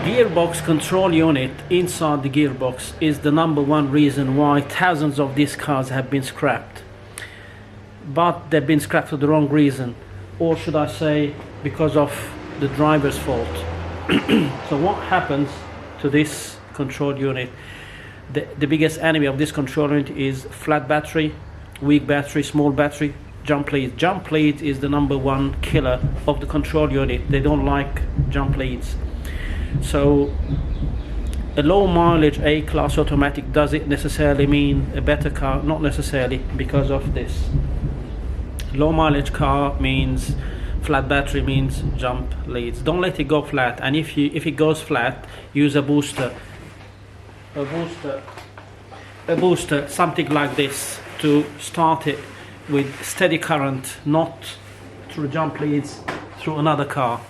Gearbox control unit inside the gearbox is the #1 reason why thousands of these cars have been scrapped. But they've been scrapped for the wrong reason, or should I say because of the driver's fault. So what happens to this control unit? The biggest enemy of this control unit is flat battery, weak battery, small battery, jump lead. Jump lead is the #1 killer of the control unit. They don't like jump leads. So a low mileage A-class automatic, does it necessarily mean a better car? Not necessarily, because of this. Low mileage car means flat battery, means jump leads. Don't let it go flat, and if it goes flat, use a booster, something like this, to start it with steady current, not through jump leads, through another car.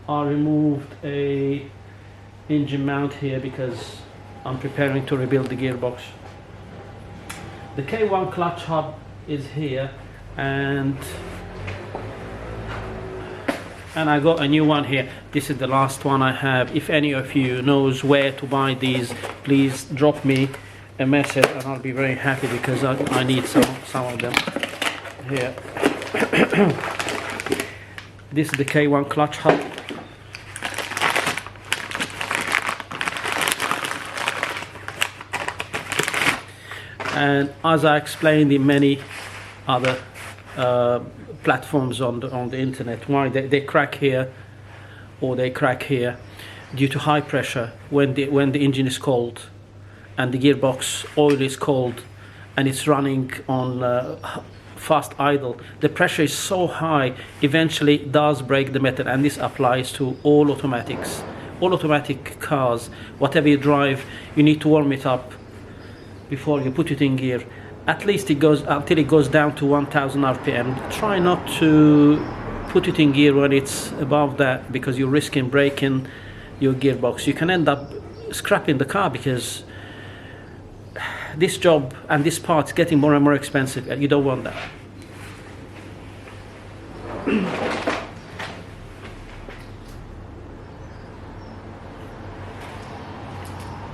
I removed a engine mount here because I'm preparing to rebuild the gearbox. The K1 clutch hub is here, and I got a new one here. This is the last one I have. If any of you knows where to buy these, please drop me a message and I'll be very happy, because I need some of them here. This is the K1 clutch hub. And as I explained in many other platforms on the internet, why they crack here or they crack here due to high pressure when the engine is cold and the gearbox oil is cold and it's running on fast idle. The pressure is so high, eventually it does break the metal, and this applies to all automatics. All automatic cars, whatever you drive, you need to warm it up before you put it in gear. At least it goes until it goes down to 1000 RPM. Try not to put it in gear when it's above that, because you're risking breaking your gearbox. You can end up scrapping the car, because this job and this part is getting more and more expensive, and you don't want that.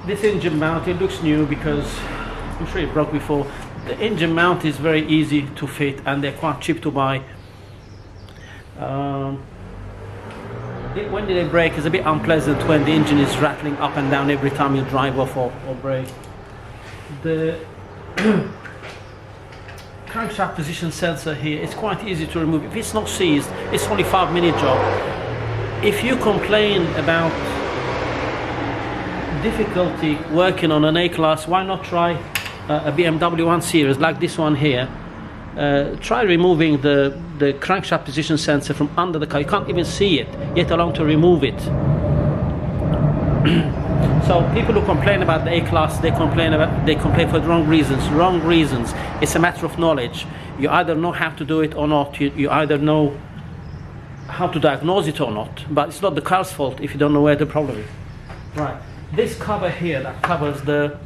This engine mount, it looks new because I'm sure it broke before. The engine mount is very easy to fit and they're quite cheap to buy. When they break, it's a bit unpleasant when the engine is rattling up and down every time you drive off or brake. The crankshaft position sensor here is quite easy to remove. If it's not seized, it's only a 5-minute job. If you complain about difficulty working on an A-class, why not try a BMW 1 Series like this one here? Try removing the crankshaft position sensor from under the car. You can't even see it, yet alone to remove it. So people who complain about the A-class, they complain for the wrong reasons. Wrong reasons. It's a matter of knowledge. You either know how to do it or not. You either know how to diagnose it or not. But it's not the car's fault if you don't know where the problem is. Right. This cover here that covers the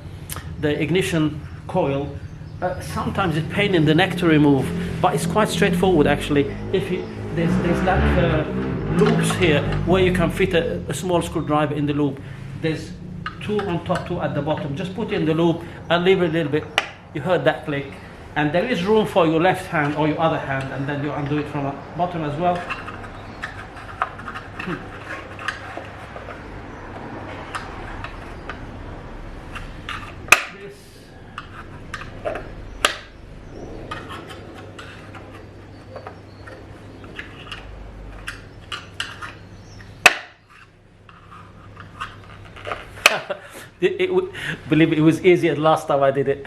ignition coil, sometimes it's a pain in the neck to remove, but it's quite straightforward actually. There's like loops here where you can fit a small screwdriver in the loop. There's 2 on top, 2 at the bottom. Just put it in the loop and leave it a little bit. You heard that click, and there is room for your left hand or your other hand, and then you undo it from the bottom as well. Believe me, it was easier last time I did it.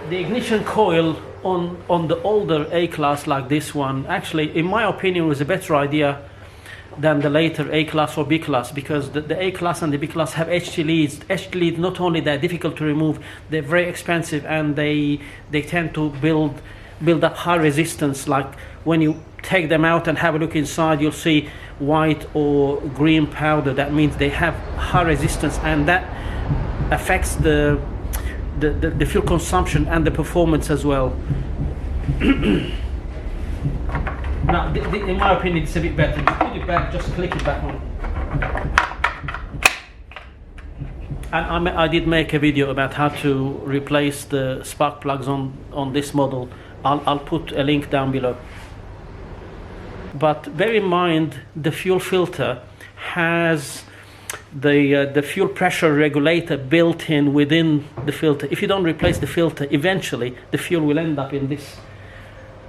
The ignition coil on the older A-class like this one, actually in my opinion was a better idea than the later A class or B class, because the A class and the B class have HT leads. HT leads, not only they're difficult to remove, they're very expensive, and they tend to build up high resistance. Like when you take them out and have a look inside, you'll see white or green powder. That means they have high resistance, and that affects the fuel consumption and the performance as well. Now, in my opinion, it's a bit better. Just put it back, just click it back on. And I did make a video about how to replace the spark plugs on this model. I'll put a link down below. But bear in mind, the fuel filter has the fuel pressure regulator built in within the filter. If you don't replace the filter, eventually the fuel will end up in this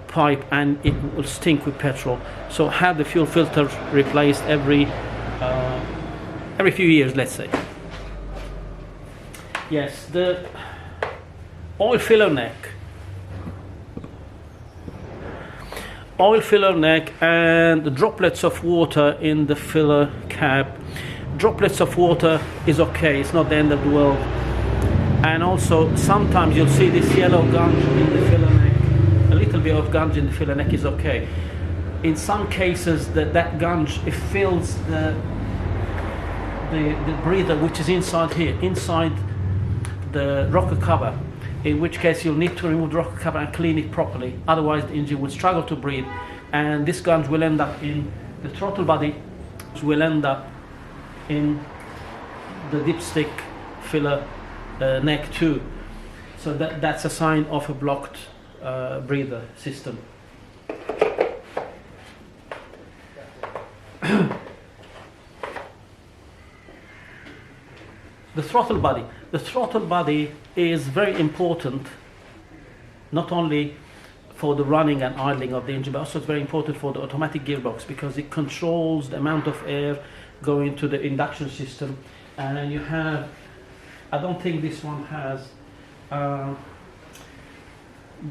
pipe and it will stink with petrol. So have the fuel filter replaced every few years, let's say. Yes, the oil filler neck. Oil filler neck and the droplets of water in the filler cap. Droplets of water is okay, it's not the end of the world. And also sometimes you'll see this yellow gunge in the filler neck. A little bit of gunge in the filler neck is okay. In some cases that gunge, it fills the breather, which is inside here, inside the rocker cover, in which case you'll need to remove the rocker cover and clean it properly, otherwise the engine will struggle to breathe, and this gunge will end up in the throttle body, which will end up in the dipstick filler neck too. So that's a sign of a blocked breather system. The throttle body. The throttle body is very important, not only for the running and idling of the engine, but also it's very important for the automatic gearbox, because it controls the amount of air going to the induction system. And you have, I don't think this one has,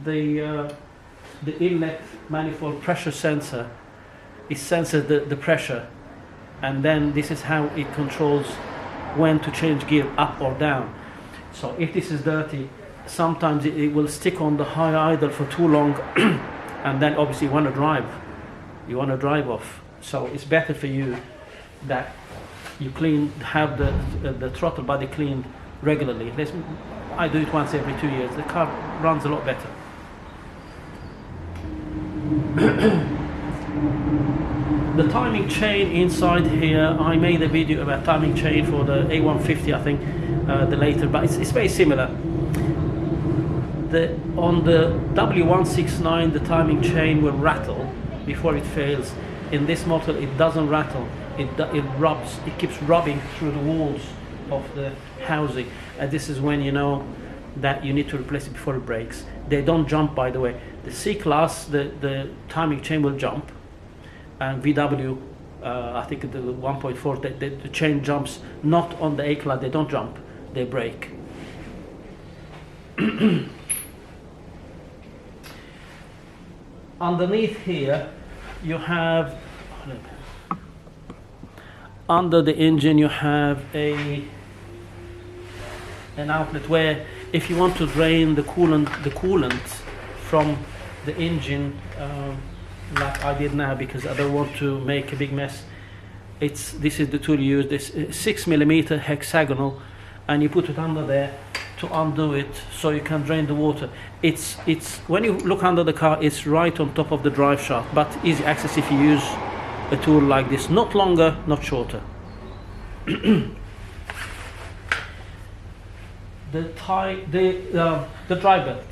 the inlet manifold pressure sensor. It senses the pressure, and then this is how it controls when to change gear up or down. So if this is dirty, sometimes it will stick on the high idle for too long and then obviously you want to drive off. So it's better for you that you have the throttle body cleaned regularly. I do it once every 2 years. The car runs a lot better. The timing chain inside here, I made a video about timing chain for the A150, I think, the later, but it's very similar. On the W169, the timing chain will rattle before it fails. In this model, it doesn't rattle. It keeps rubbing through the walls of the housing, and this is when you know that you need to replace it before it breaks. They don't jump, by the way. The C-Class, the timing chain will jump, and VW, I think the 1.4, the chain jumps. Not on the A-Class, they don't jump, they break. Underneath here, you have, under the engine, you have an outlet where, if you want to drain the coolant from the engine, like I did now, because I don't want to make a big mess. This is the tool you use. This 6mm hexagonal, and you put it under there to undo it, so you can drain the water. It's when you look under the car, it's right on top of the drive shaft, but easy access if you use a tool like this. Not longer, not shorter. The drive belt.